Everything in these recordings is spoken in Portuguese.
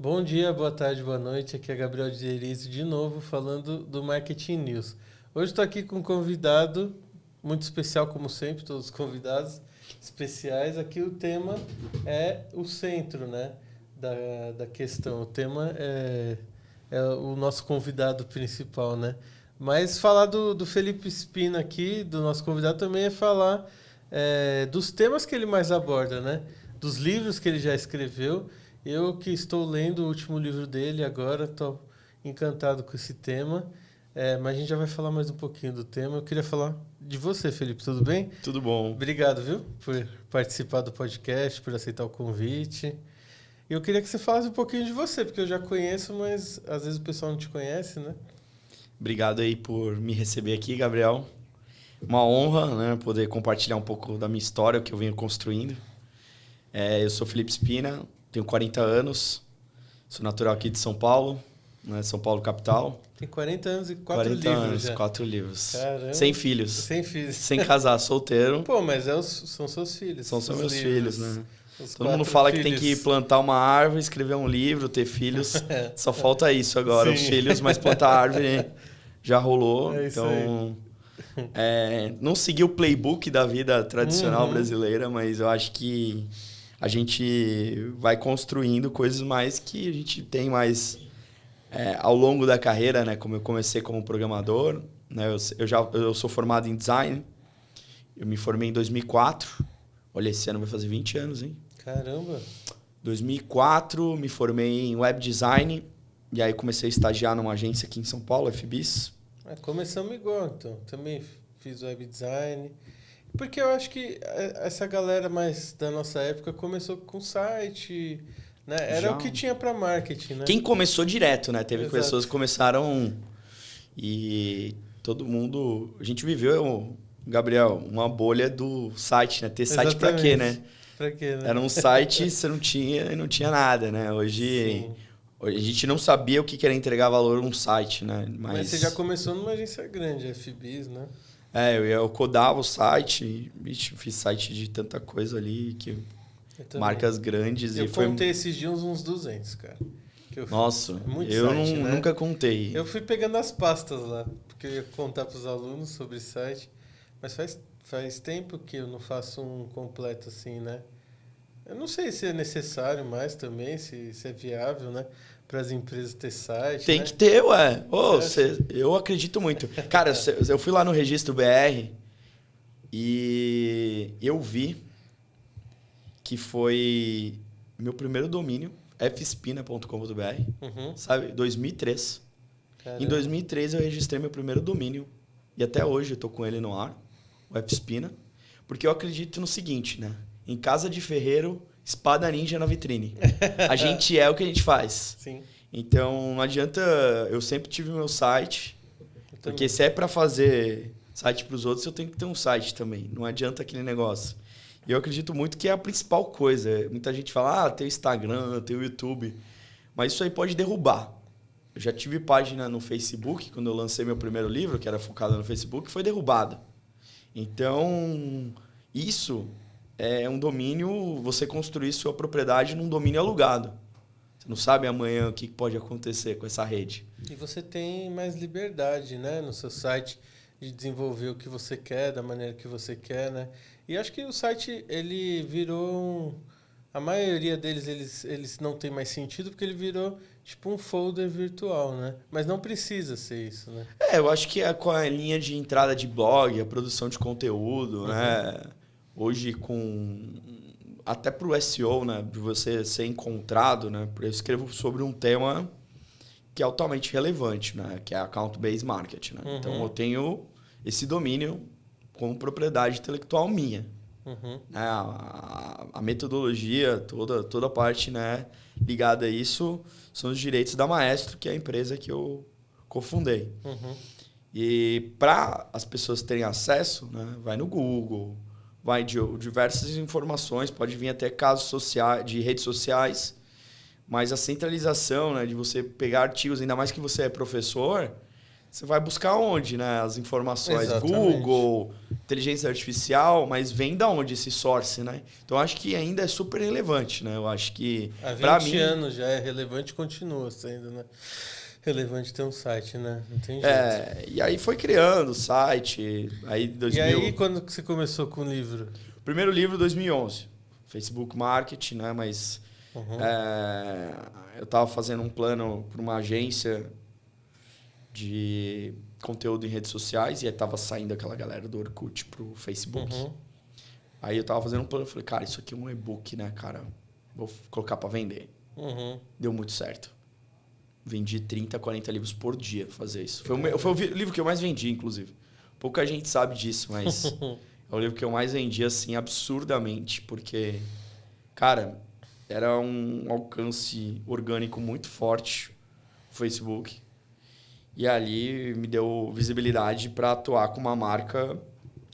Bom dia, boa tarde, boa noite. Aqui é Gabriel Diniz de novo falando do Marketing News. Hoje estou aqui com um convidado muito especial, como sempre, todos os convidados especiais. Aqui o tema é o centro, né, da questão. O tema é o nosso convidado principal, né? Mas falar do Felipe Spina aqui, do nosso convidado, também é falar dos temas que ele mais aborda, né? Dos livros que ele já escreveu. Eu que estou lendo o último livro dele agora, estou encantado com esse tema. Mas a gente já vai falar mais um pouquinho do tema. Eu queria falar de você, Felipe, tudo bem? Tudo bom. Obrigado, viu, por participar do podcast, por aceitar o convite. E eu queria que você falasse um pouquinho de você, porque eu já conheço, mas às vezes o pessoal não te conhece, né? Obrigado aí por me receber aqui, Gabriel. Uma honra, né, poder compartilhar um pouco da minha história, o que eu venho construindo. Eu sou Felipe Spina, tenho 40 anos, sou natural aqui de São Paulo, né, São Paulo capital. Tem 40 anos e 4 40 livros anos, já. 4 livros. Caramba. Sem filhos. Sem filhos. Sem casar, solteiro. Pô, mas são seus filhos. São meus filhos, né? Os Todo mundo 4 fala filhos. que tem que plantar uma árvore, escrever um livro, ter filhos. Só falta isso agora, Sim. os filhos, mas plantar árvore já rolou. É isso Então, não segui o playbook da vida tradicional brasileira, mas eu acho que a gente vai construindo coisas mais que a gente tem mais ao longo da carreira, né? Como eu comecei como programador, né? Eu sou formado em design, eu me formei em 2004. Olha, esse ano vai fazer 20 anos, hein? Caramba! 2004, me formei em web design. E aí comecei a estagiar numa agência aqui em São Paulo, FBIS. Começamos igual, então. Também fiz web design. Porque eu acho que essa galera mais da nossa época começou com site, né? Era o que tinha para marketing, né? Quem começou direto, né? Teve Exato. pessoas que começaram e todo mundo... A gente viveu, Gabriel, uma bolha do site, né? Ter site pra quê, né? Pra quê, né? Era um site, você não tinha nada, né? Hoje a gente não sabia o que era entregar valor num site, né? Mas você já começou numa agência grande, FBIS, né? Eu codava o site, fiz site de tanta coisa ali, marcas grandes. Eu contei esses dias uns 200, cara. Nossa, muito eu site, né? nunca contei. Eu fui pegando as pastas lá, porque eu ia contar para os alunos sobre esse site. Mas faz tempo que eu não faço um completo assim, né? Eu não sei se é necessário mais também, se é viável, né? Para as empresas ter site. Tem, né? Que ter, ué. Eu acredito muito. Cara, eu fui lá no Registro BR e eu vi que foi meu primeiro domínio, fspina.com.br, sabe? 2003. Caramba. Em 2003 eu registrei meu primeiro domínio e até hoje eu tô com ele no ar, o Fspina, porque eu acredito no seguinte, né? Em casa de ferreiro, espada ninja na vitrine. A gente é o que a gente faz. Sim. Então, não adianta... Eu sempre tive meu site, porque se é para fazer site para os outros, eu tenho que ter um site também. Não adianta aquele negócio. E eu acredito muito que é a principal coisa. Muita gente fala, tem o Instagram, tem o YouTube, mas isso aí pode derrubar. Eu já tive página no Facebook, quando eu lancei meu primeiro livro, que era focado no Facebook, foi derrubada. Então, isso é um domínio, você construir sua propriedade num domínio alugado. Você não sabe amanhã o que pode acontecer com essa rede. E você tem mais liberdade, né, no seu site de desenvolver o que você quer, da maneira que você quer, né? E acho que o site, ele virou... A maioria deles, eles não tem mais sentido porque ele virou tipo um folder virtual, né? Mas não precisa ser isso, né? Eu acho que com a linha de entrada de blog, a produção de conteúdo, né? Hoje até para o SEO, né? De você ser encontrado, né? Eu escrevo sobre um tema que é altamente relevante, né? Que é Account-Based Marketing, né? Então eu tenho esse domínio como propriedade intelectual minha. A metodologia, toda a parte, né, ligada a isso são os direitos da Maestro, que é a empresa que eu cofundei. E para as pessoas terem acesso, né, vai no Google, vai de diversas informações, pode vir até casos sociais, de redes sociais, mas a centralização, né, de você pegar artigos, ainda mais que você é professor, você vai buscar onde, né? As informações. Exatamente. Google, inteligência artificial, mas vem da onde esse source, né? Então, eu acho que ainda é super relevante, né? Eu acho que, Há pra 20 mim... anos já é relevante e continua sendo, né? Relevante ter um site, né? Não tem jeito. E aí foi criando o site, aí 2000... E aí, quando que você começou com o livro? Primeiro livro, 2011. Facebook Marketing, né? Mas eu estava fazendo um plano para uma agência de conteúdo em redes sociais e aí tava saindo aquela galera do Orkut pro Facebook. Aí eu tava fazendo um plano e falei, cara, isso aqui é um e-book, né, cara? Vou colocar para vender. Deu muito certo. Vendi 30, 40 livros por dia fazer isso. Foi o livro que eu mais vendi, inclusive. Pouca gente sabe disso, mas é o livro que eu mais vendi, assim, absurdamente, porque, cara, era um alcance orgânico muito forte o Facebook. E ali me deu visibilidade para atuar com uma marca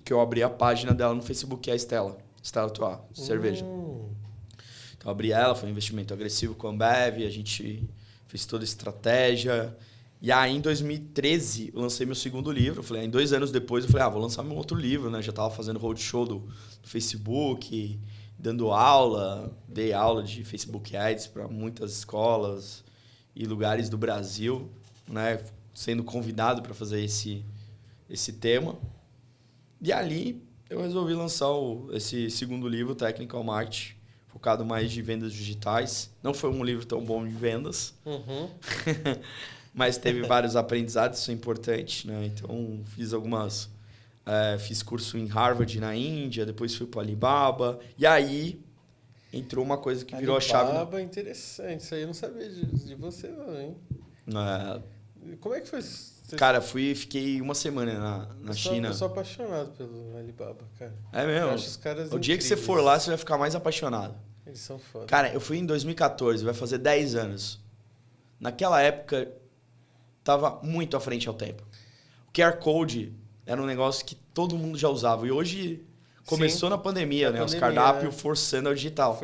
que eu abri a página dela no Facebook, que é a Stella. Stella Artois, cerveja. Então eu abri ela, foi um investimento agressivo com a Ambev, a gente fez toda a estratégia. E aí em 2013 eu lancei meu segundo livro. Eu falei, em 2 anos depois eu falei, vou lançar meu outro livro, né? Já estava fazendo roadshow do Facebook, dando aula, dei aula de Facebook Ads para muitas escolas e lugares do Brasil, né? Sendo convidado para fazer esse tema. E ali eu resolvi lançar esse segundo livro, Technical Marketing, focado mais de vendas digitais. Não foi um livro tão bom de vendas, mas teve vários aprendizados, isso é importante, né? Então fiz curso em Harvard, na Índia, depois fui para Alibaba. E aí entrou uma coisa que virou a chave. Alibaba, interessante. Isso aí eu não sabia de você, não, hein? Como é que foi? Cara, fiquei uma semana na China. Eu sou apaixonado pelo Alibaba, cara. É mesmo? Eu acho os caras o dia que você for lá, você vai ficar mais apaixonado. Eles são foda. Cara, eu fui em 2014, vai fazer 10 anos. Naquela época, tava muito à frente ao tempo. O QR Code era um negócio que todo mundo já usava. E hoje começou na pandemia, né? Os cardápios forçando ao digital.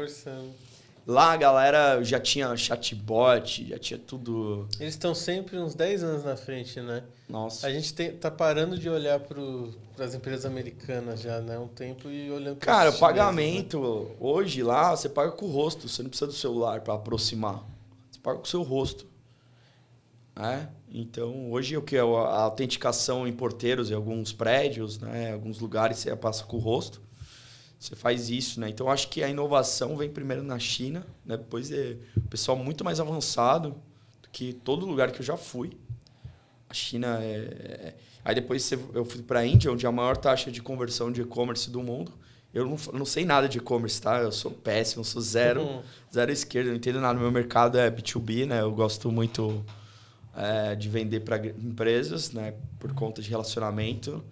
Lá a galera já tinha chatbot, já tinha tudo. Eles estão sempre uns 10 anos na frente, né? Nossa. A gente tá parando de olhar para as empresas americanas já, né? Um tempo e olhando para Cara, o pagamento, né? Hoje lá, você paga com o rosto. Você não precisa do celular para aproximar. Você paga com o seu rosto. Então, hoje o que? A autenticação em porteiros em alguns prédios, né? Alguns lugares você passa com o rosto. Você faz isso, né? Então, acho que a inovação vem primeiro na China, né? Depois o pessoal muito mais avançado do que todo lugar que eu já fui. A China Aí depois eu fui para a Índia, onde é a maior taxa de conversão de e-commerce do mundo. Eu não sei nada de e-commerce, tá? Eu sou péssimo, eu sou zero esquerda, não entendo nada. Meu mercado é B2B, né? Eu gosto muito de vender para empresas, né? Por conta de relacionamento.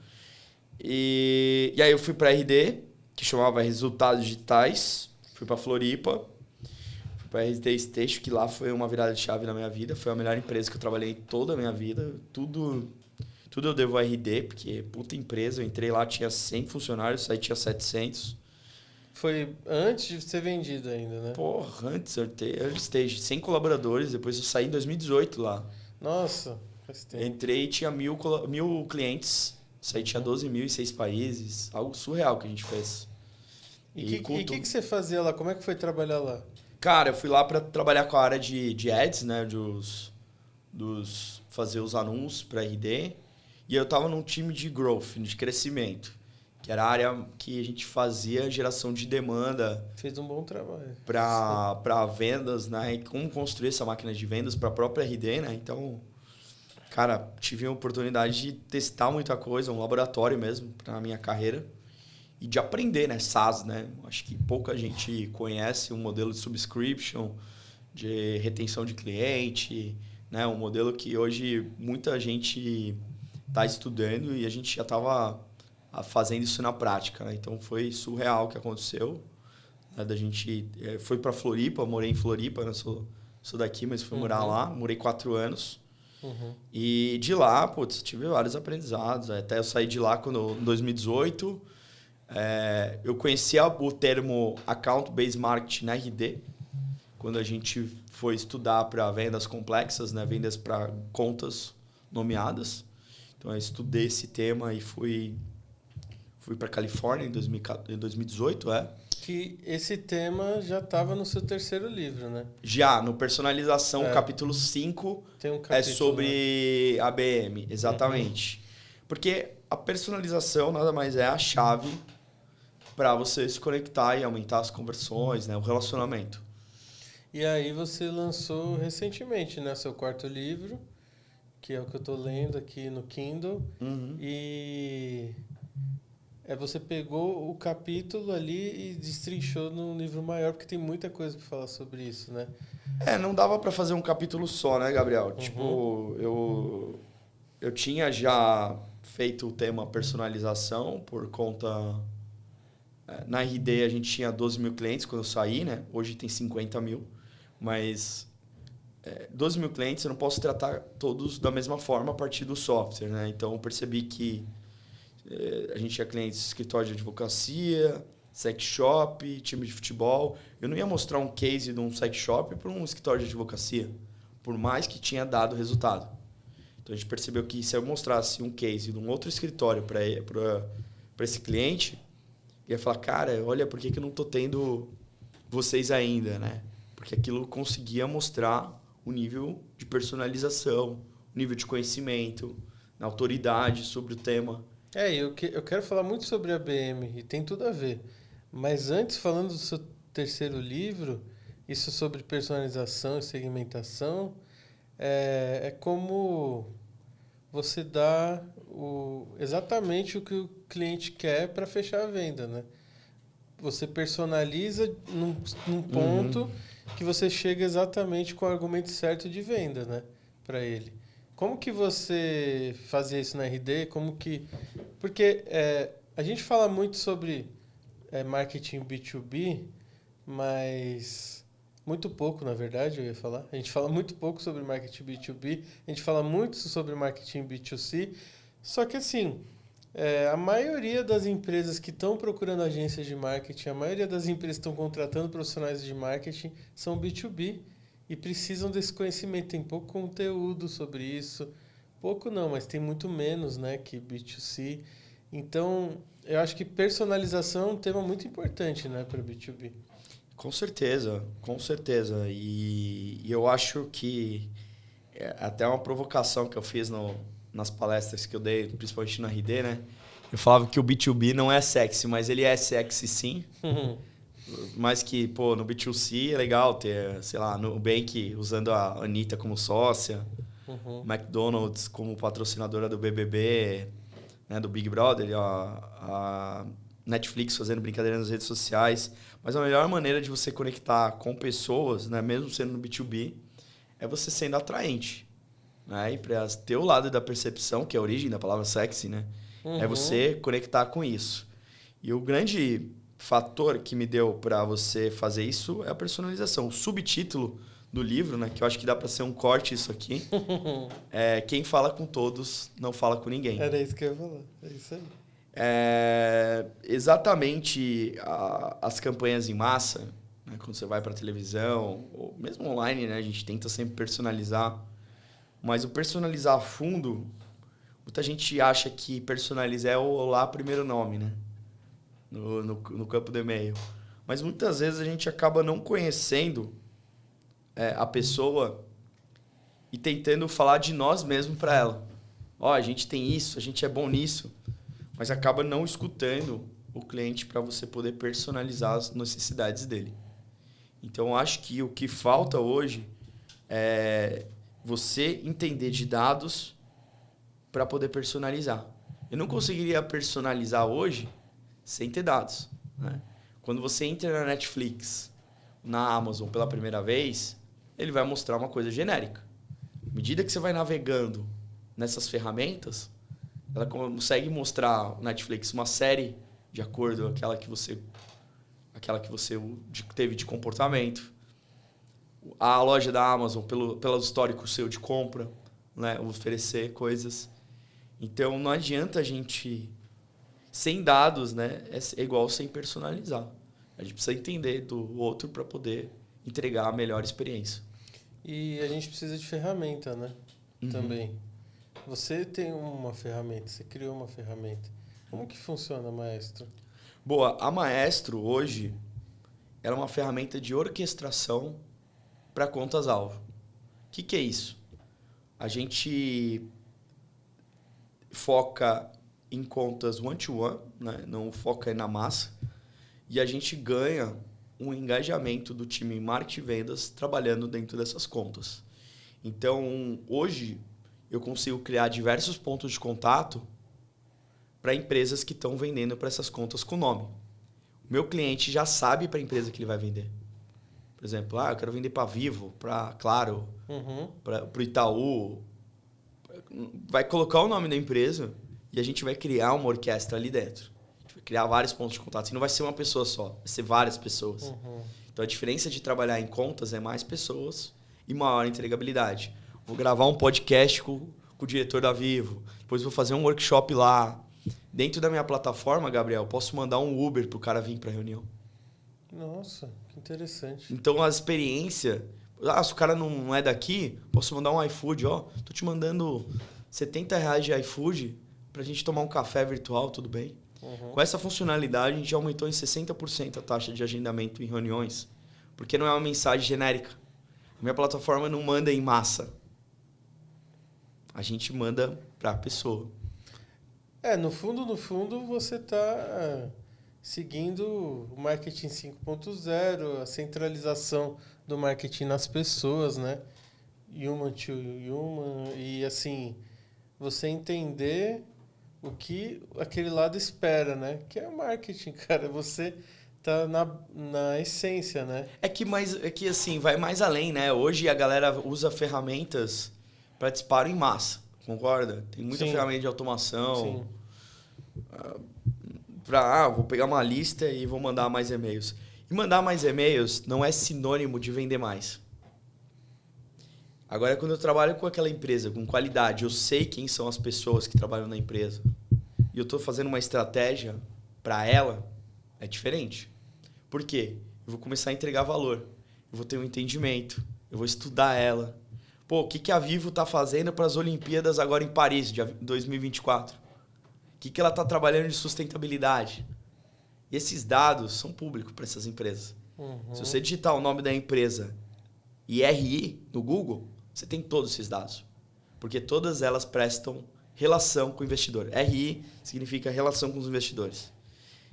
E aí eu fui para a RD, que chamava Resultados Digitais. Fui para Floripa. Fui para a RD Station, que lá foi uma virada de chave na minha vida. Foi a melhor empresa que eu trabalhei toda a minha vida. Tudo eu devo a RD, porque puta empresa. Eu entrei lá, tinha 100 funcionários, saí tinha 700. Foi antes de ser vendido ainda, né? Porra, antes eu early stage, 100 colaboradores. Depois eu saí em 2018 lá. Nossa, faz tempo. Entrei e tinha 1.000 clientes. Saí tinha 12 mil em 6 países. Algo surreal que a gente fez. E o que você fazia lá? Como é que foi trabalhar lá? Cara, eu fui lá para trabalhar com a área de ads, né? Fazer os anúncios para RD. E eu tava num time de growth, de crescimento. Que era a área que a gente fazia geração de demanda. Fez um bom trabalho. Para vendas, né? E como construir essa máquina de vendas para a própria RD, né? Então, cara, tive a oportunidade de testar muita coisa, um laboratório mesmo para minha carreira. E de aprender, né? SaaS, né? Acho que pouca gente conhece um modelo de subscription, de retenção de cliente, né? Um modelo que hoje muita gente está estudando e a gente já estava fazendo isso na prática, né? Então foi surreal o que aconteceu. Né? Da gente foi para Floripa, morei em Floripa, né? Sou daqui, mas fui morar lá, morei 4 anos. E de lá, putz, tive vários aprendizados. Até eu saí de lá em 2018. Eu conhecia o termo Account-Based Marketing na RD, quando a gente foi estudar para vendas complexas, né? Vendas para contas nomeadas. Então, eu estudei esse tema e fui para Califórnia em 2018, Que esse tema já estava no seu terceiro livro, né? Já, no Personalização, capítulo 5, Tem um capítulo, sobre ABM, exatamente. Porque a personalização nada mais é a chave para você se conectar e aumentar as conversões, né? O relacionamento. E aí você lançou recentemente, né? Seu quarto livro, que é o que eu estou lendo aqui no Kindle. E você pegou o capítulo ali e destrinchou num livro maior, porque tem muita coisa para falar sobre isso, né? Não dava para fazer um capítulo só, né, Gabriel? Tipo, eu tinha já feito o tema personalização por conta... Na RD a gente tinha 12 mil clientes quando eu saí, né? Hoje tem 50 mil. Mas 12 mil clientes eu não posso tratar todos da mesma forma a partir do software, né? Então eu percebi que a gente tinha clientes de escritório de advocacia, sex shop, time de futebol. Eu não ia mostrar um case de um sex shop para um escritório de advocacia, por mais que tinha dado resultado. Então a gente percebeu que se eu mostrasse um case de um outro escritório para esse cliente, ia falar, cara, olha, por que eu não estou tendo vocês ainda, né? Porque aquilo conseguia mostrar o nível de personalização, o nível de conhecimento, a autoridade sobre o tema. Eu quero falar muito sobre a ABM, e tem tudo a ver. Mas antes, falando do seu terceiro livro, isso sobre personalização e segmentação, é como você dá exatamente o que o cliente quer para fechar a venda, né? Você personaliza num ponto que você chega exatamente com o argumento certo de venda, né, para ele. Como que você fazia isso na RD? Porque a gente fala muito sobre marketing B2B, mas muito pouco, na verdade, eu ia falar. A gente fala muito pouco sobre marketing B2B, a gente fala muito sobre marketing B2C, só que assim, a maioria das empresas que estão procurando agências de marketing, a maioria das empresas que estão contratando profissionais de marketing são B2B e precisam desse conhecimento. Tem pouco conteúdo sobre isso. Pouco não, mas tem muito menos, né, que B2C. Então, eu acho que personalização é um tema muito importante, né, para B2B. Com certeza, com certeza. E eu acho que até uma provocação que eu fiz nas palestras que eu dei, principalmente na RD, né? Eu falava que o B2B não é sexy, mas ele é sexy sim. Mas que, pô, no B2C é legal ter, sei lá, Nubank usando a Anitta como sócia, McDonald's como patrocinadora do BBB, né, do Big Brother, a Netflix fazendo brincadeira nas redes sociais. Mas a melhor maneira de você conectar com pessoas, né, mesmo sendo no B2B, é você sendo atraente. Né? E para ter o lado da percepção, que é a origem da palavra sexy, né? É você conectar com isso. E o grande fator que me deu para você fazer isso é a personalização. O subtítulo do livro, né, que eu acho que dá para ser um corte isso aqui, é quem fala com todos não fala com ninguém. Era isso que eu ia falar. É isso aí. Exatamente as campanhas em massa, né, quando você vai para a televisão, ou mesmo online, né, a gente tenta sempre personalizar. Mas o personalizar a fundo, muita gente acha que personalizar é o olá primeiro nome, né? No campo do e-mail. Mas muitas vezes a gente acaba não conhecendo a pessoa e tentando falar de nós mesmos para ela. A gente tem isso, a gente é bom nisso. Mas acaba não escutando o cliente para você poder personalizar as necessidades dele. Então, eu acho que o que falta hoje é você entender de dados para poder personalizar. Eu não conseguiria personalizar hoje sem ter dados. Né? Quando você entra na Netflix, na Amazon pela primeira vez, ele vai mostrar uma coisa genérica. À medida que você vai navegando nessas ferramentas, ela consegue mostrar na Netflix uma série de acordo com aquela que você teve de comportamento. A loja da Amazon, pelo histórico seu de compra, né, oferecer coisas. Então, não adianta a gente... Sem dados, né, é igual sem personalizar. A gente precisa entender do outro para poder entregar a melhor experiência. E a gente precisa de ferramenta, né? Também. Você tem uma ferramenta, você criou uma ferramenta. Como que funciona, Maestro? Boa, a Maestro hoje ela é uma ferramenta de orquestração para contas-alvo. O que é isso? A gente foca em contas one-to-one, né? Não foca na massa, e a gente ganha um engajamento do time em marketing e vendas trabalhando dentro dessas contas. Então, hoje, eu consigo criar diversos pontos de contato para empresas que estão vendendo para essas contas com nome. O meu cliente já sabe para a empresa que ele vai vender. Por exemplo, eu quero vender para Vivo, para Claro, para o Itaú. Vai colocar o nome da empresa e a gente vai criar uma orquestra ali dentro. A gente vai criar vários pontos de contato. E não vai ser uma pessoa só, vai ser várias pessoas. Então, a diferença de trabalhar em contas é mais pessoas e maior entregabilidade. Vou gravar um podcast com o diretor da Vivo. Depois vou fazer um workshop lá. Dentro da minha plataforma, Gabriel, posso mandar um Uber para o cara vir para a reunião. Nossa, que interessante. Então, a experiência... se o cara não é daqui, posso mandar um iFood. Tô te mandando R$70 de iFood para a gente tomar um café virtual, tudo bem? Com essa funcionalidade, a gente aumentou em 60% a taxa de agendamento em reuniões, porque não é uma mensagem genérica. A minha plataforma não manda em massa. A gente manda para a pessoa. No fundo, você está seguindo o marketing 5.0, a centralização do marketing nas pessoas, né? Human to human. E, assim, você entender o que aquele lado espera, né? Que é o marketing, cara. Você tá na essência, né? É que assim, vai mais além, né? Hoje a galera usa ferramentas para disparo em massa, concorda? Tem muita ferramenta de automação. Sim. Vou pegar uma lista e vou mandar mais e-mails. E mandar mais e-mails não é sinônimo de vender mais. Agora, quando eu trabalho com aquela empresa, com qualidade, eu sei quem são as pessoas que trabalham na empresa, e eu estou fazendo uma estratégia para ela, é diferente. Por quê? Eu vou começar a entregar valor. Eu vou ter um entendimento. Eu vou estudar ela. O que a Vivo está fazendo para as Olimpíadas agora em Paris, de 2024? O que ela está trabalhando de sustentabilidade? E esses dados são públicos para essas empresas. Se você digitar o nome da empresa e RI no Google, você tem todos esses dados. Porque todas elas prestam relação com o investidor. RI significa relação com os investidores.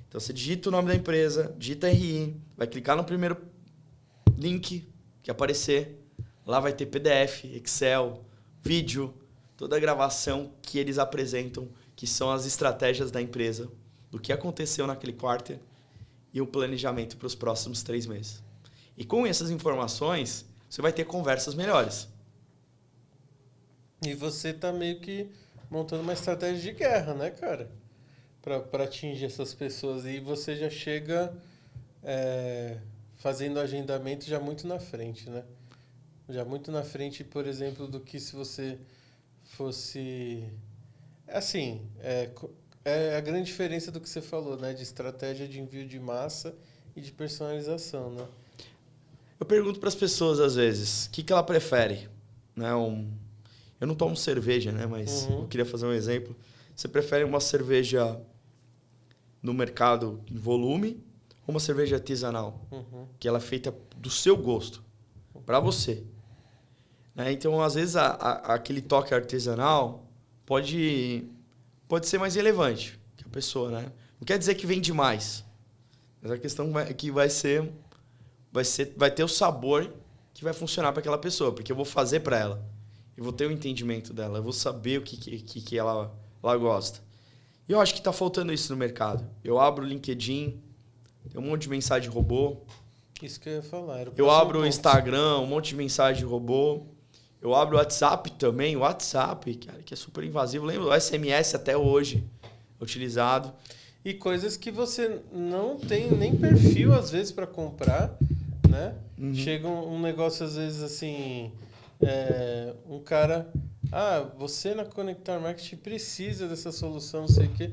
Então, você digita o nome da empresa, digita RI, vai clicar no primeiro link que aparecer. Lá vai ter PDF, Excel, vídeo, toda a gravação que eles apresentam, que são as estratégias da empresa, do que aconteceu naquele quarter e o planejamento para os próximos 3 meses. E com essas informações, você vai ter conversas melhores. E você tá meio que montando uma estratégia de guerra, né, cara? Para atingir essas pessoas. E você já chega fazendo agendamento já muito na frente, né? Já muito na frente, por exemplo, do que se você fosse... Assim, é a grande diferença do que você falou, né? De estratégia de envio de massa e de personalização, né? Eu pergunto para as pessoas, às vezes, o que ela prefere? Né? Eu não tomo cerveja, né? Mas eu queria fazer um exemplo. Você prefere uma cerveja no mercado em volume ou uma cerveja artesanal? Que ela é feita do seu gosto, para você. Né? Então, às vezes, aquele toque artesanal pode ser mais relevante que a pessoa, né? Não quer dizer que vende mais. Mas a questão é que vai ter o sabor que vai funcionar para aquela pessoa, porque eu vou fazer para ela. Eu vou ter o entendimento dela, eu vou saber o que ela gosta. E eu acho que está faltando isso no mercado. Eu abro o LinkedIn, tem um monte de mensagem robô. Isso que eu ia falar. Eu abro o Instagram, um monte de mensagem robô. Eu abro o WhatsApp também. O WhatsApp, cara, que é super invasivo. Lembra o SMS até hoje utilizado. E coisas que você não tem nem perfil, às vezes, para comprar, né? Chega um negócio, às vezes, assim... um cara... você na Conectar Marketing precisa dessa solução, não sei o quê.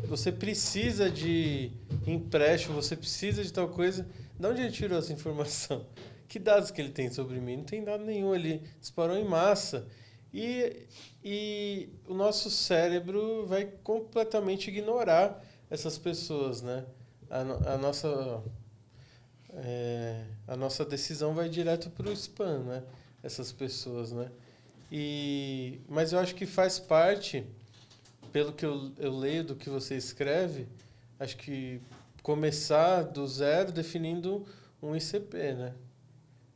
Você precisa de empréstimo, você precisa de tal coisa. De onde ele tirou essa informação? Que dados que ele tem sobre mim? Não tem dado nenhum ali. Disparou em massa. E o nosso cérebro vai completamente ignorar essas pessoas, né? A nossa decisão vai direto para o spam, né? Essas pessoas, né? Mas eu acho que faz parte, pelo que eu leio do que você escreve, acho que começar do zero definindo um ICP, né?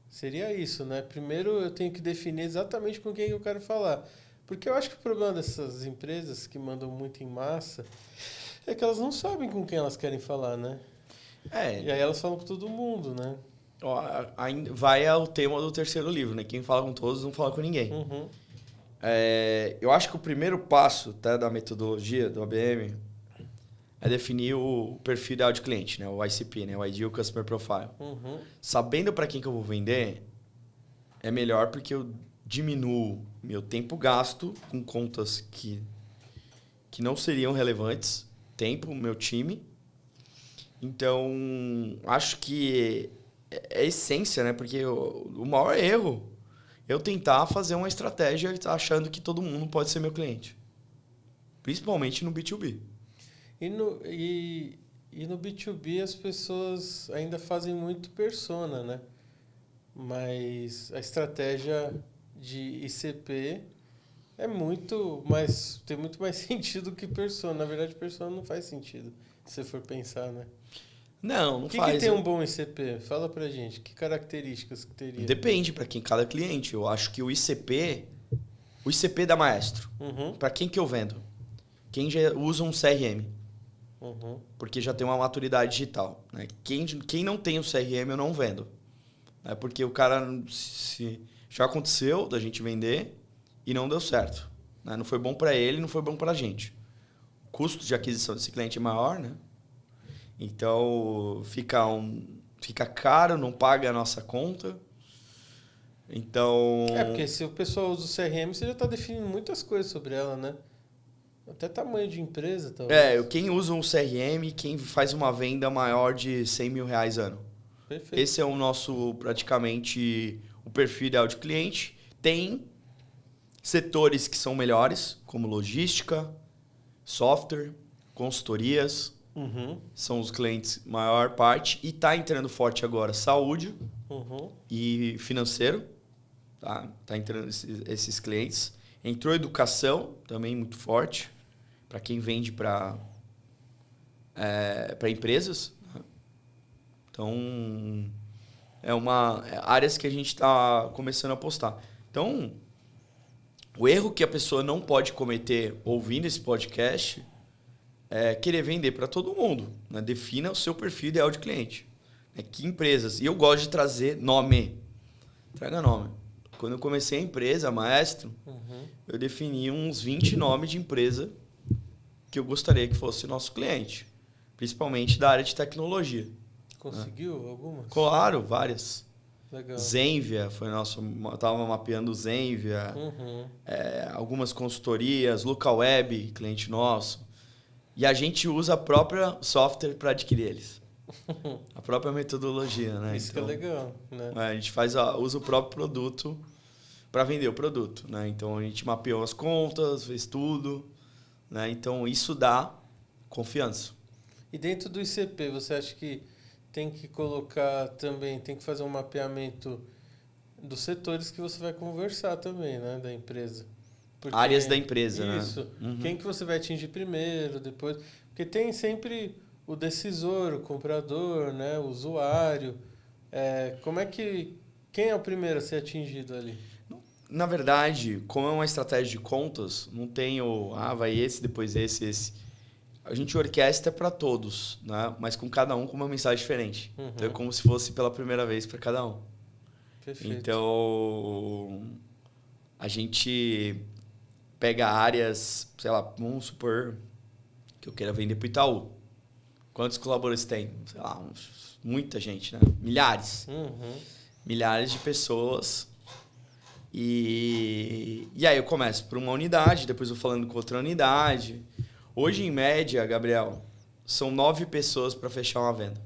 Seria isso, né? Primeiro eu tenho que definir exatamente com quem eu quero falar. Porque eu acho que o problema dessas empresas que mandam muito em massa é que elas não sabem com quem elas querem falar, né? E aí elas falam com todo mundo, né? Vai ao tema do terceiro livro, né? Quem fala com todos não fala com ninguém. Uhum. Eu acho que o primeiro passo, tá, da metodologia do ABM é definir o perfil ideal de cliente, né? O ICP, né? O Ideal Customer Profile. Uhum. Sabendo para quem que eu vou vender, é melhor porque eu diminuo meu tempo gasto com contas que não seriam relevantes, tempo, meu time. Então, acho que é essência, né? Porque o maior erro é eu tentar fazer uma estratégia achando que todo mundo pode ser meu cliente. Principalmente no B2B. E no B2B as pessoas ainda fazem muito persona, né? Mas a estratégia de ICP tem muito mais sentido que persona. Na verdade, persona não faz sentido, se você for pensar, né? Não O que faz. que tem um bom ICP? Fala pra gente. Que características que teria? Depende para quem cada cliente. Eu acho que o ICP da Maestro, Uhum. para quem que eu vendo? Quem já usa um CRM. Uhum. Porque já tem uma maturidade digital. Né? Quem não tem o CRM, eu não vendo. É porque o cara já aconteceu da gente vender e não deu certo. Né? Não foi bom para ele, não foi bom para a gente. O custo de aquisição desse cliente é maior, né? Então fica caro, não paga a nossa conta. Então... Porque se o pessoal usa o CRM, você já está definindo muitas coisas sobre ela, né? Até tamanho de empresa, talvez. Quem usa um CRM, quem faz uma venda maior de 100 mil reais ano. Perfeito. Esse é o nosso, praticamente, o perfil ideal de cliente. Tem setores que são melhores, como logística, software, consultorias. Uhum. São os clientes maior parte. E está entrando forte agora saúde e financeiro. Tá entrando esses clientes. Entrou educação, também muito forte, para quem vende para empresas. Então, áreas que a gente está começando a apostar. Então, o erro que a pessoa não pode cometer ouvindo esse podcast é querer vender para todo mundo. Né? Defina o seu perfil ideal de cliente. Que empresas? E eu gosto de trazer nome. Traga nome. Quando eu comecei a empresa, Maestro, eu defini uns 20 nomes de empresa que eu gostaria que fosse nosso cliente. Principalmente da área de tecnologia. Conseguiu algumas? Claro, várias. Legal. Zenvia foi nosso... Estava mapeando Zenvia. Algumas consultorias, LocalWeb, cliente nosso. E a gente usa a própria software para adquirir eles. A própria metodologia, né? Isso então, que é legal, né? A gente usa o próprio produto para vender o produto, né? Então a gente mapeou as contas, fez tudo, né? Então isso dá confiança. E dentro do ICP, você acha que tem que colocar também, tem que fazer um mapeamento dos setores que você vai conversar também, né? Da empresa. Porque áreas da empresa, isso, né? Quem que você vai atingir primeiro, depois... Porque tem sempre o decisor, o comprador, né? O usuário. Quem é o primeiro a ser atingido ali? Na verdade, como é uma estratégia de contas, não tem vai esse, depois esse. A gente orquestra para todos, né? Mas com cada um com uma mensagem diferente. Então é como se fosse pela primeira vez para cada um. Perfeito. Então, a gente pega áreas, sei lá, vamos supor que eu queira vender para o Itaú. Quantos colaboradores tem? Sei lá, muita gente, né? Milhares. Milhares de pessoas. E aí eu começo por uma unidade, depois eu falando com outra unidade. Hoje, em média, Gabriel, são 9 pessoas para fechar uma venda.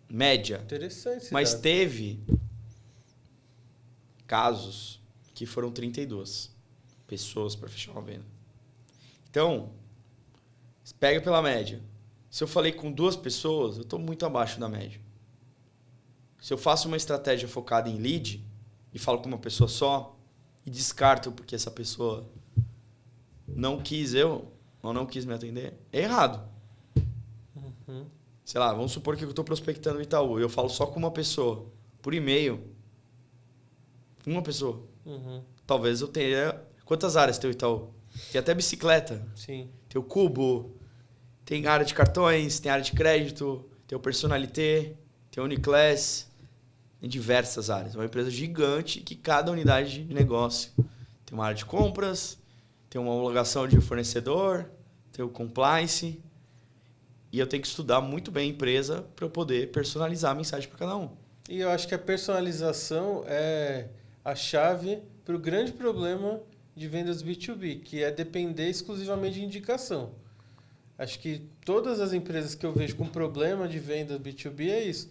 Média. Interessante. Mas teve casos que foram 32 pessoas para fechar uma venda. Então, pega pela média. Se eu falei com 2 pessoas, eu estou muito abaixo da média. Se eu faço uma estratégia focada em lead e falo com uma pessoa só e descarto porque essa pessoa não quis ou não quis me atender, é errado. Sei lá, vamos supor que eu estou prospectando o Itaú e eu falo só com uma pessoa, por e-mail. Uma pessoa. Talvez eu tenha... Quantas áreas tem o Itaú? Tem até bicicleta. Sim. Tem o Cubo, tem área de cartões, tem área de crédito, tem o Personalité, tem o Uniclass, tem diversas áreas. É uma empresa gigante que cada unidade de negócio tem uma área de compras, tem uma homologação de fornecedor, tem o compliance. E eu tenho que estudar muito bem a empresa para eu poder personalizar a mensagem para cada um. E eu acho que a personalização é a chave para o grande problema de vendas B2B, que é depender exclusivamente de indicação. Acho que todas as empresas que eu vejo com problema de venda B2B é isso.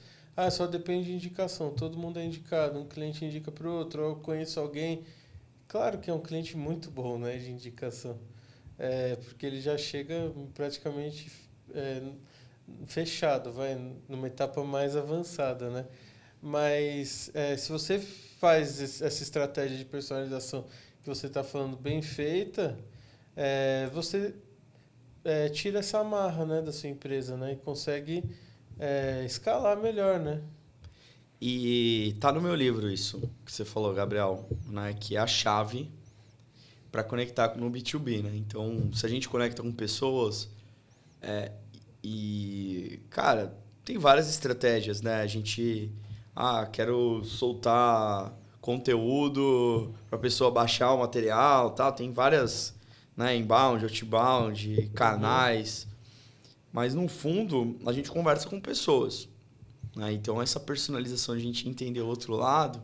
Só depende de indicação. Todo mundo é indicado. Um cliente indica para o outro. Ou eu conheço alguém. Claro que é um cliente muito bom, né, de indicação. Porque ele já chega praticamente fechado, vai numa etapa mais avançada, né? Mas se você faz essa estratégia de personalização que você está falando bem feita, você tira essa amarra, né, da sua empresa, né, e consegue escalar melhor, né? E tá no meu livro isso que você falou, Gabriel, né, que é a chave para conectar no B2B, né? Então, se a gente conecta com pessoas, cara, tem várias estratégias, né? A gente, quero soltar conteúdo para a pessoa baixar o material, tal. Tem várias, né, inbound, outbound, canais. Mas, no fundo, a gente conversa com pessoas, né? Então, essa personalização, a gente entender o outro lado,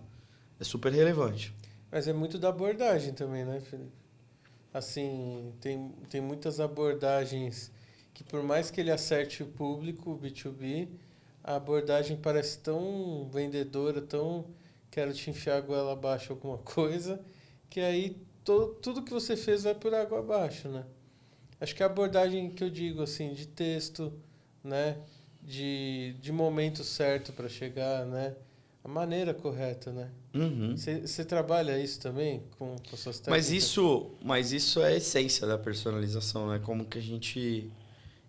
é super relevante. Mas é muito da abordagem também, né, Felipe? Assim, tem muitas abordagens que, por mais que ele acerte o público, o B2B, a abordagem parece tão vendedora, tão quero te enfiar a goela abaixo alguma coisa, que aí tudo que você fez vai por água abaixo, né? Acho que a abordagem que eu digo, assim, de texto, né? De momento certo para chegar, né? A maneira correta, né? Você trabalha isso também com suas técnicas? Mas isso é a essência da personalização, né? Como que a gente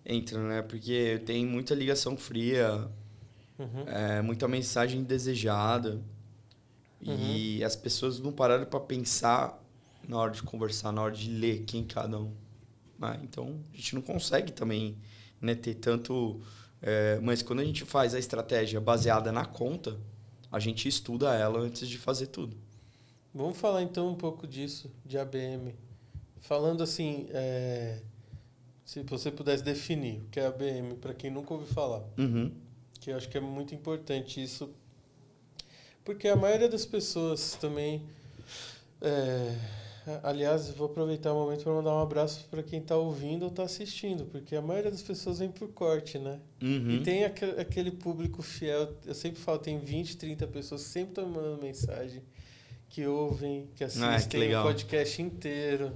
entra, né? Porque tem muita ligação fria, muita mensagem indesejada. E as pessoas não pararam para pensar na hora de conversar, na hora de ler quem cada um. Então, a gente não consegue também, né, ter tanto... mas quando a gente faz a estratégia baseada na conta, a gente estuda ela antes de fazer tudo. Vamos falar então um pouco disso, de ABM. Falando assim, se você pudesse definir o que é ABM, para quem nunca ouviu falar, que eu acho que é muito importante isso, porque a maioria das pessoas também... aliás, vou aproveitar o momento para mandar um abraço para quem está ouvindo ou está assistindo, porque a maioria das pessoas vem por corte, né? E tem aquele público fiel, eu sempre falo, tem 20, 30 pessoas que sempre estão mandando mensagem, que ouvem, que assistem o podcast inteiro.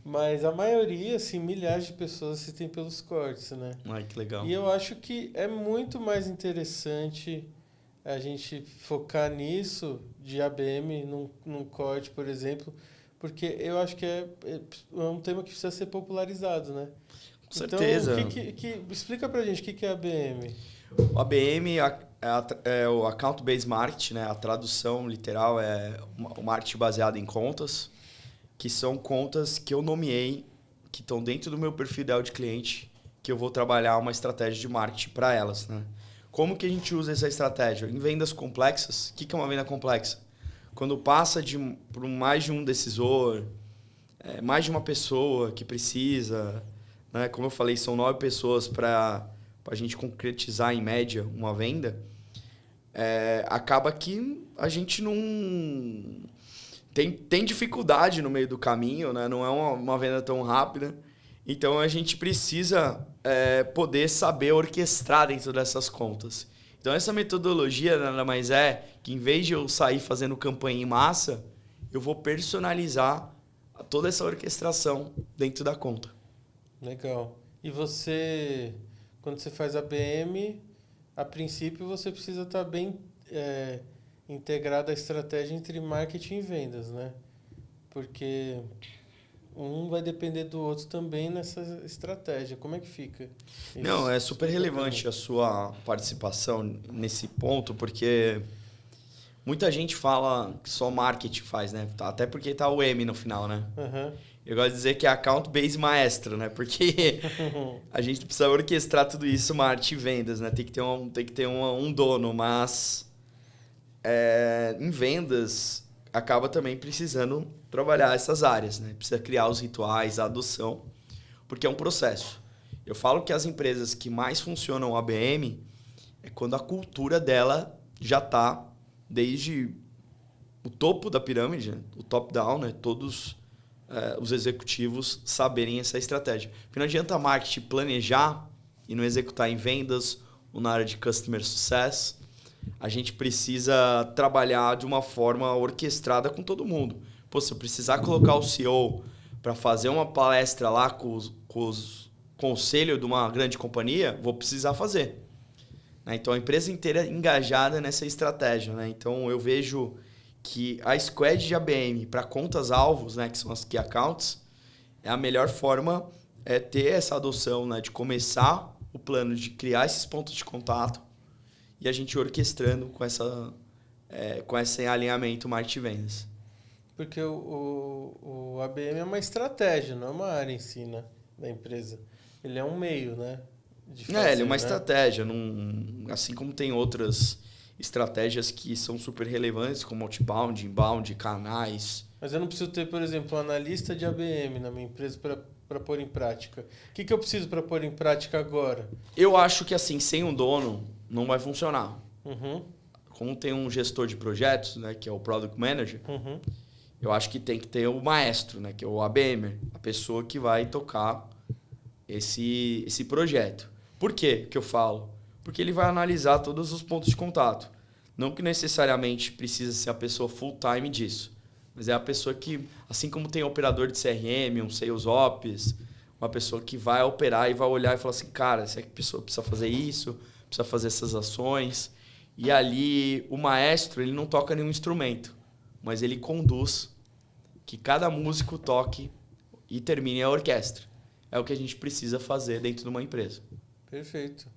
Mas a maioria, assim, milhares de pessoas assistem pelos cortes, né? Que legal. E eu acho que é muito mais interessante a gente focar nisso, de ABM, num corte, por exemplo, porque eu acho que é um tema que precisa ser popularizado, né? Com certeza. Então, explica pra gente o que é ABM. O ABM é o Account Based Marketing, né? A tradução literal é o marketing baseado em contas, que são contas que eu nomeei, que estão dentro do meu perfil ideal de cliente, que eu vou trabalhar uma estratégia de marketing para elas, né? Como que a gente usa essa estratégia? Em vendas complexas, o que é uma venda complexa? Quando passa por mais de um decisor, mais de uma pessoa que precisa, né? Como eu falei, são 9 pessoas para a gente concretizar em média uma venda, acaba que a gente não... Tem dificuldade no meio do caminho, né? Não é uma venda tão rápida. Então, a gente precisa poder saber orquestrar dentro dessas contas. Então, essa metodologia nada mais é que, em vez de eu sair fazendo campanha em massa, eu vou personalizar toda essa orquestração dentro da conta. Legal. E você, quando você faz a BM, a princípio você precisa estar bem integrado à estratégia entre marketing e vendas, né? Porque um vai depender do outro também nessa estratégia. Como é que fica isso? Não, é super relevante a sua participação nesse ponto, porque muita gente fala que só marketing faz, né? Até porque tá o M no final, né? Uhum. Eu gosto de dizer que é account base maestro, né? Porque a gente precisa orquestrar tudo isso, marketing e vendas, né? Tem que ter um dono, mas em vendas acaba também precisando trabalhar essas áreas, né? Precisa criar os rituais, a adoção, porque é um processo. Eu falo que as empresas que mais funcionam ABM é quando a cultura dela já está desde o topo da pirâmide, né? O top-down, né? Todos os executivos saberem essa estratégia. Porque não adianta a marketing planejar e não executar em vendas ou na área de customer success. A gente precisa trabalhar de uma forma orquestrada com todo mundo. Pô, se eu precisar colocar o CEO para fazer uma palestra lá com os conselhos de uma grande companhia, vou precisar fazer. Né? Então, a empresa inteira engajada nessa estratégia. Né? Então, eu vejo que a squad de ABM para contas-alvos, né, que são as key accounts, é a melhor forma ter essa adoção, né, de começar o plano de criar esses pontos de contato e a gente orquestrando com esse alinhamento marketing vendas. Porque o ABM é uma estratégia, não é uma área em si, né, da empresa. Ele é um meio, né? De fazer, Ele é uma né? estratégia. Assim como tem outras estratégias que são super relevantes, como outbound, inbound, canais. Mas eu não preciso ter, por exemplo, um analista de ABM na minha empresa para pôr em prática. O que eu preciso para pôr em prática agora? Eu acho que assim, sem um dono, não vai funcionar. Uhum. Como tem um gestor de projetos, né, que é o Product Manager, Uhum. eu acho que tem que ter o maestro, né, que é o ABM, a pessoa que vai tocar esse projeto. Por quê que eu falo? Porque ele vai analisar todos os pontos de contato. Não que necessariamente precisa ser a pessoa full time disso, mas é a pessoa que, assim como tem operador de CRM, um Sales Ops, uma pessoa que vai operar e vai olhar e falar assim, cara, essa pessoa precisa fazer isso, precisa fazer essas ações. E ali o maestro, ele não toca nenhum instrumento, mas ele conduz que cada músico toque e termine a orquestra. É o que a gente precisa fazer dentro de uma empresa. Perfeito.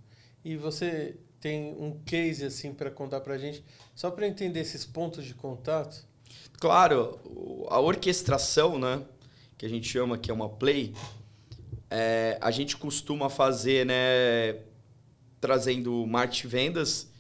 E você tem um case assim para contar para a gente, só para entender esses pontos de contato? Claro, a orquestração, né, que a gente chama que é uma play, a gente costuma fazer, né, trazendo marketing vendas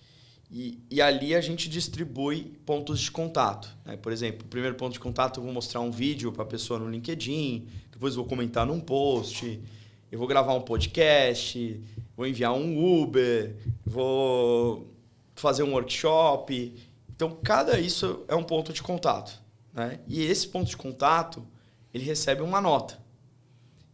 e ali a gente distribui pontos de contato. Né? Por exemplo, o primeiro ponto de contato eu vou mostrar um vídeo para a pessoa no LinkedIn, depois eu vou comentar num post, eu vou gravar um podcast, vou enviar um Uber, vou fazer um workshop. Então, isso é um ponto de contato. Né? E esse ponto de contato, ele recebe uma nota.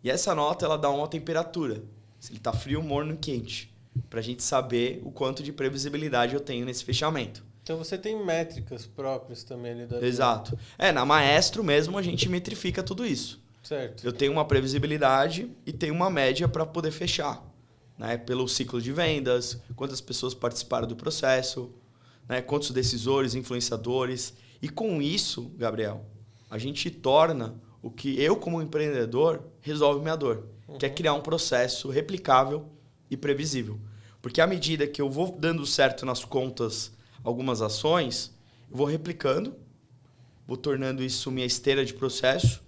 E essa nota, ela dá uma temperatura. Se ele está frio, morno, quente. Para a gente saber o quanto de previsibilidade eu tenho nesse fechamento. Então, você tem métricas próprias também ali da... Exato. Na Maestro mesmo, a gente metrifica tudo isso. Certo. Eu tenho uma previsibilidade e tenho uma média para poder fechar. Né? Pelo ciclo de vendas, quantas pessoas participaram do processo, né? Quantos decisores, influenciadores. E com isso, Gabriel, a gente torna o que eu, como empreendedor, resolve minha dor. Que é criar um processo replicável e previsível. Porque à medida que eu vou dando certo nas contas algumas ações, eu vou replicando, vou tornando isso minha esteira de processo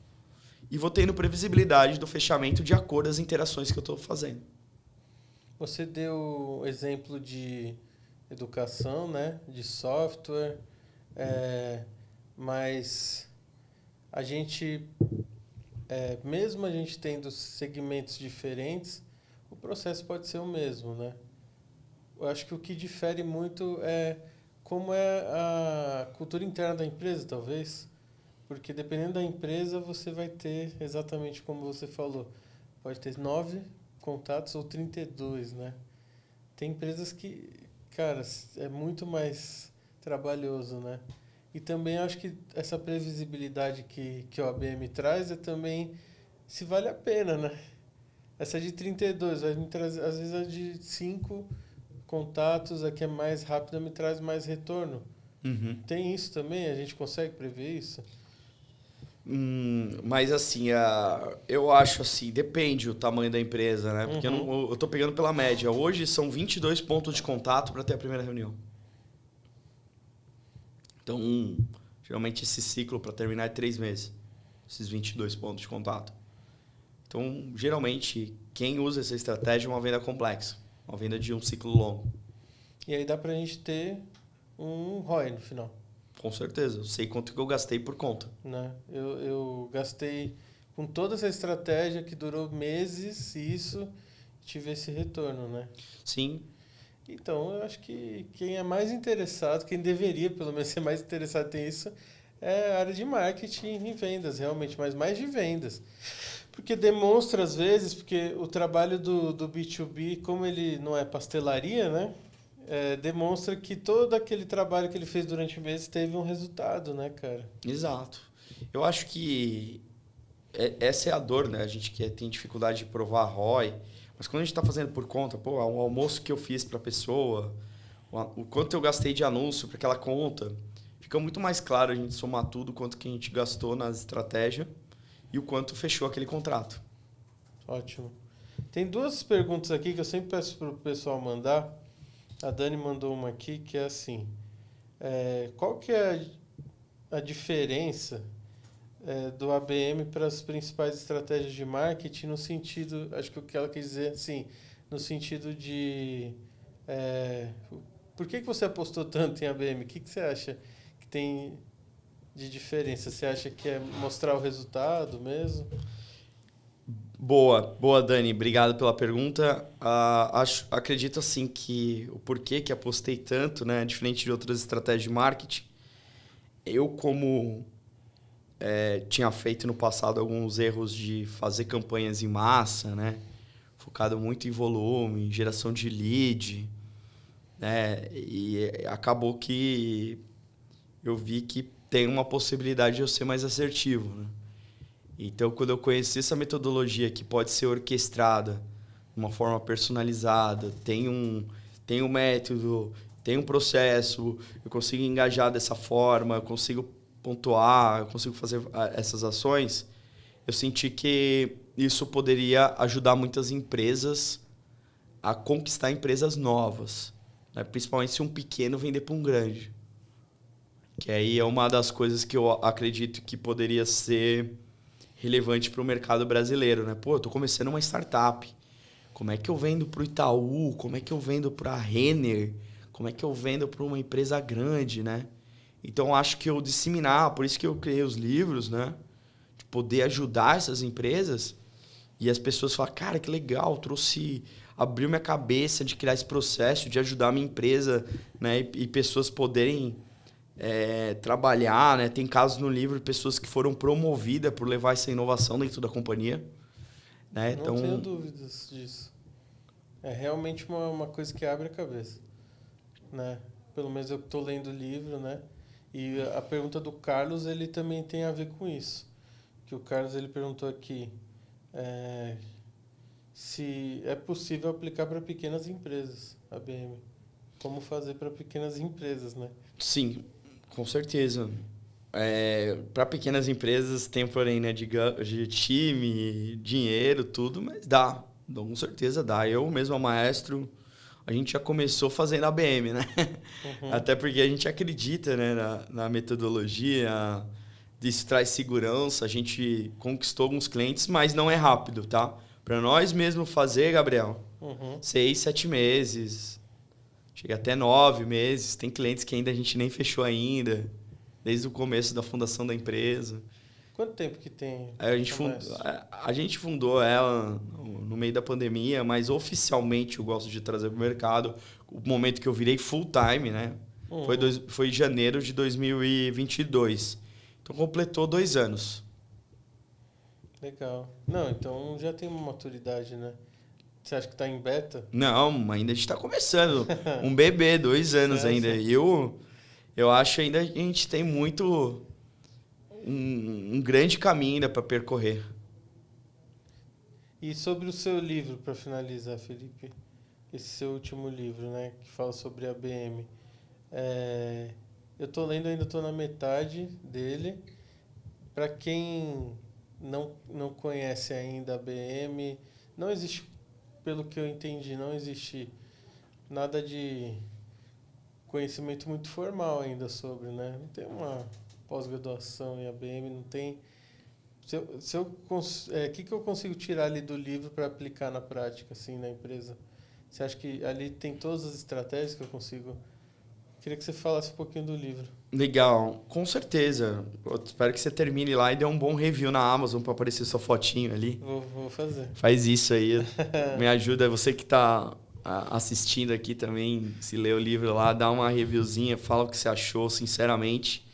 e vou tendo previsibilidade do fechamento de acordo com as interações que eu estou fazendo. Você deu exemplo de educação, né? De software, mas a gente, mesmo a gente tendo segmentos diferentes, o processo pode ser o mesmo, né? Eu acho que o que difere muito é como é a cultura interna da empresa, talvez. Porque dependendo da empresa, você vai ter exatamente como você falou. Pode ter 9 contatos ou 32, né? Tem empresas que, cara, é muito mais trabalhoso, né? E também acho que essa previsibilidade que o ABM traz é também se vale a pena, né? Essa de 32 vai me trazer, às vezes a de 5 contatos, a que é mais rápida me traz mais retorno. Uhum. Tem isso também? A gente consegue prever isso? Mas assim, eu acho assim, depende o tamanho da empresa, né? Porque eu tô pegando pela média. Hoje são 22 pontos de contato para ter a primeira reunião. Então, geralmente esse ciclo para terminar é 3 meses. Esses 22 pontos de contato. Então, geralmente, quem usa essa estratégia é uma venda complexa. Uma venda de um ciclo longo. E aí dá pra gente ter um ROI no final. Com certeza. Eu sei quanto que eu gastei por conta. Né? Eu gastei com toda essa estratégia que durou meses e isso tive esse retorno, né? Sim. Então, eu acho que quem é mais interessado, quem deveria pelo menos ser mais interessado em ter isso, é a área de marketing e vendas, realmente, mas mais de vendas. Porque demonstra, às vezes, porque o trabalho do B2B, como ele não é pastelaria, né? Demonstra que todo aquele trabalho que ele fez durante meses teve um resultado, né, cara? Exato. Eu acho que essa é a dor, né? A gente que tem dificuldade de provar ROI, mas quando a gente está fazendo por conta, pô, o almoço que eu fiz para a pessoa, o quanto eu gastei de anúncio para aquela conta, fica muito mais claro a gente somar tudo, quanto que a gente gastou na estratégia e o quanto fechou aquele contrato. Ótimo. Tem 2 perguntas aqui que eu sempre peço para o pessoal mandar. A Dani mandou uma aqui que é assim. Qual que é a diferença do ABM para as principais estratégias de marketing no sentido, acho que o que ela quis dizer, assim, no sentido de por que você apostou tanto em ABM? O que você acha que tem de diferença? Você acha que é mostrar o resultado mesmo? Boa, Dani. Obrigado pela pergunta. Acredito assim que o porquê que apostei tanto, né, diferente de outras estratégias de marketing, eu como tinha feito no passado alguns erros de fazer campanhas em massa, né, focado muito em volume, geração de lead, né, e acabou que eu vi que tem uma possibilidade de eu ser mais assertivo, né? Então, quando eu conheci essa metodologia que pode ser orquestrada de uma forma personalizada, tem um método, tem um processo, eu consigo engajar dessa forma, eu consigo pontuar, eu consigo fazer essas ações, eu senti que isso poderia ajudar muitas empresas a conquistar empresas novas, né? Principalmente se um pequeno vender para um grande. Que aí é uma das coisas que eu acredito que poderia ser relevante para o mercado brasileiro, né? Pô, eu tô começando uma startup. Como é que eu vendo para o Itaú? Como é que eu vendo para a Renner? Como é que eu vendo para uma empresa grande, né? Então, acho que eu disseminar, por isso que eu criei os livros, né? De poder ajudar essas empresas e as pessoas falam, cara, que legal, abriu minha cabeça de criar esse processo, de ajudar a minha empresa, né? E pessoas poderem trabalhar, né? Tem casos no livro de pessoas que foram promovidas por levar essa inovação dentro da companhia, né? Não tenho dúvidas disso. É realmente uma coisa que abre a cabeça, né? Pelo menos eu estou lendo o livro, né? E a pergunta do Carlos, ele também tem a ver com isso. Que o Carlos, ele perguntou aqui se é possível aplicar para pequenas empresas, ABM. Como fazer para pequenas empresas, né? Sim, com certeza. Para pequenas empresas tem, porém, né, de time, dinheiro, tudo, mas dá. Com certeza dá. Eu mesmo, maestro, a gente já começou fazendo ABM, né? Uhum. Até porque a gente acredita, né, na metodologia, isso traz segurança. A gente conquistou alguns clientes, mas não é rápido, tá? Para nós mesmo fazer, Gabriel, 6, 7 meses, chega até 9 meses. Tem clientes que ainda a gente nem fechou ainda, desde o começo da fundação da empresa. Quanto tempo que tem? A gente fundou ela no meio da pandemia, mas oficialmente eu gosto de trazer para o mercado o momento que eu virei full time, né? Foi em janeiro de 2022. Então completou 2 anos. Legal. Não, então já tem uma maturidade, né? Você acha que está em beta? Não, ainda a gente está começando. Um bebê, 2 anos ainda. Eu eu acho ainda que a gente tem muito... um grande caminho ainda para percorrer. E sobre o seu livro, para finalizar, Felipe, esse seu último livro, né, que fala sobre a ABM. Eu estou lendo, ainda estou na metade dele. Para quem não conhece ainda a ABM, não existe, pelo que eu entendi, não existe nada de conhecimento muito formal ainda sobre, né? Não tem uma pós-graduação em ABM, não tem... que eu consigo tirar ali do livro para aplicar na prática, assim, na empresa? Você acha que ali tem todas as estratégias que eu consigo? Queria que você falasse um pouquinho do livro. Legal, com certeza. Eu espero que você termine lá e dê um bom review na Amazon para aparecer sua fotinho ali. Vou fazer. Faz isso aí. Me ajuda. Você que está assistindo aqui também, se lê o livro lá, dá uma reviewzinha, fala o que você achou, sinceramente,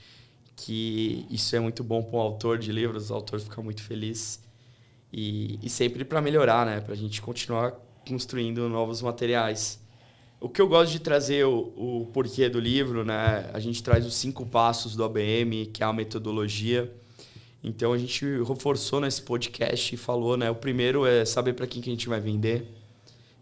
que isso é muito bom para o autor de livros, o autor fica muito feliz. E sempre para melhorar, né? Para a gente continuar construindo novos materiais. O que eu gosto de trazer o porquê do livro, né? A gente traz os 5 passos do ABM, que é a metodologia. Então, a gente reforçou nesse podcast e falou, né? O primeiro é saber para quem que a gente vai vender.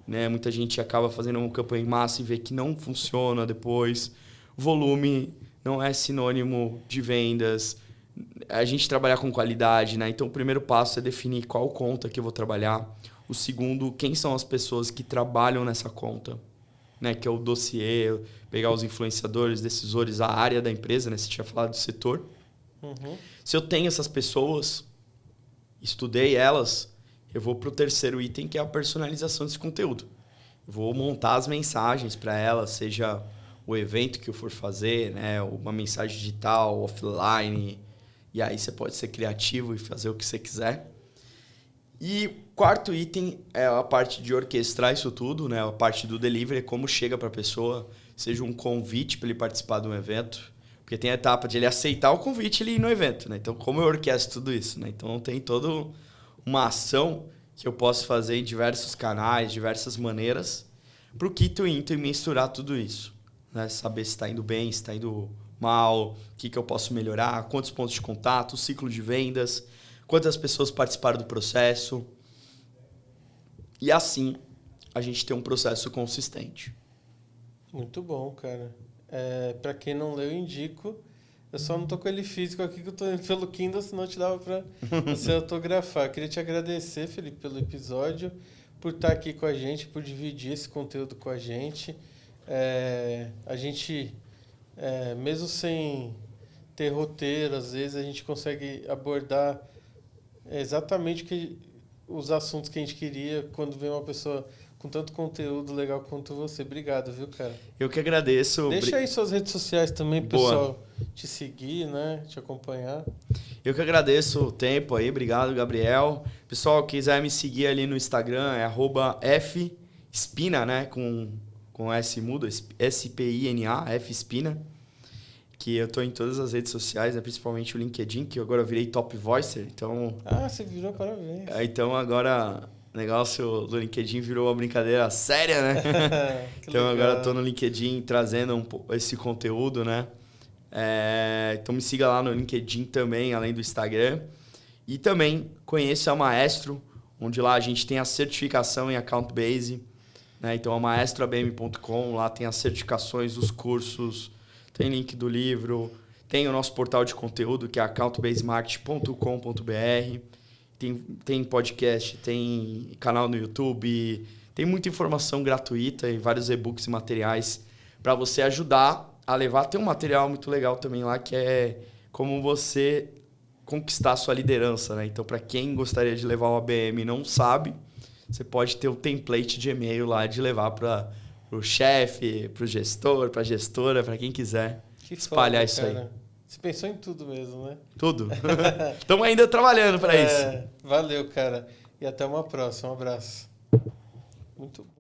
Né? Muita gente acaba fazendo uma campanha em massa e vê que não funciona depois. Volume não é sinônimo de vendas. A gente trabalhar com qualidade, né? Então, o primeiro passo é definir qual conta que eu vou trabalhar. O segundo, quem são as pessoas que trabalham nessa conta. Né, que é o dossiê, pegar os influenciadores, decisores, a área da empresa, né? Você tinha falado do setor. Uhum. Se eu tenho essas pessoas, estudei elas, eu vou para o terceiro item, que é a personalização desse conteúdo. Eu vou montar as mensagens para elas, seja o evento que eu for fazer, né? Uma mensagem digital, offline. E aí você pode ser criativo e fazer o que você quiser. E quarto item é a parte de orquestrar isso tudo, né? A parte do delivery, como chega para a pessoa, seja um convite para ele participar de um evento, porque tem a etapa de ele aceitar o convite e ele ir no evento, né? Então, como eu orquestro tudo isso, né? Então, tem toda uma ação que eu posso fazer em diversos canais, diversas maneiras, para o quinto item mensurar tudo isso, né? Saber se está indo bem, se está indo mal, o que eu posso melhorar, quantos pontos de contato, ciclo de vendas, quantas pessoas participaram do processo. E assim, a gente tem um processo consistente. Muito bom, cara. Para quem não leu, eu indico. Eu só não tô com ele físico aqui, que eu tô indo pelo Kindle, senão te dava para você autografar. Eu queria te agradecer, Felipe, pelo episódio, por estar aqui com a gente, por dividir esse conteúdo com a gente. A gente, mesmo sem ter roteiro, às vezes a gente consegue abordar exatamente os assuntos que a gente queria quando vem uma pessoa com tanto conteúdo legal quanto você. Obrigado, viu, cara? Eu que agradeço. Deixa aí suas redes sociais também, pessoal, te seguir, né? Te acompanhar. Eu que agradeço o tempo aí. Obrigado, Gabriel. Pessoal, quiser me seguir ali no Instagram, é @fspina, né? Com S mudo, SPINA, Fspina. Que eu tô em todas as redes sociais, né? Principalmente o LinkedIn, que agora eu virei top voicer, então... você virou, parabéns. Então agora o negócio do LinkedIn virou uma brincadeira séria, né? Então agora eu tô no LinkedIn trazendo esse conteúdo, né? Então me siga lá no LinkedIn também, além do Instagram. E também conheça a Maestro, onde lá a gente tem a certificação em Account Base, né? Então a maestroabm.com, lá tem as certificações, os cursos... Tem link do livro, tem o nosso portal de conteúdo, que é accountbasemarket.com.br. Tem podcast, tem canal no YouTube, tem muita informação gratuita e vários e-books e materiais para você ajudar a levar. Tem um material muito legal também lá, que é como você conquistar a sua liderança, né? Então, para quem gostaria de levar o ABM e não sabe, você pode ter o template de e-mail lá de levar para o chefe, para o gestor, para a gestora, para quem quiser espalhar isso aí. Você pensou em tudo mesmo, né? Tudo. Estamos ainda trabalhando para isso. Valeu, cara. E até uma próxima. Um abraço. Muito bom.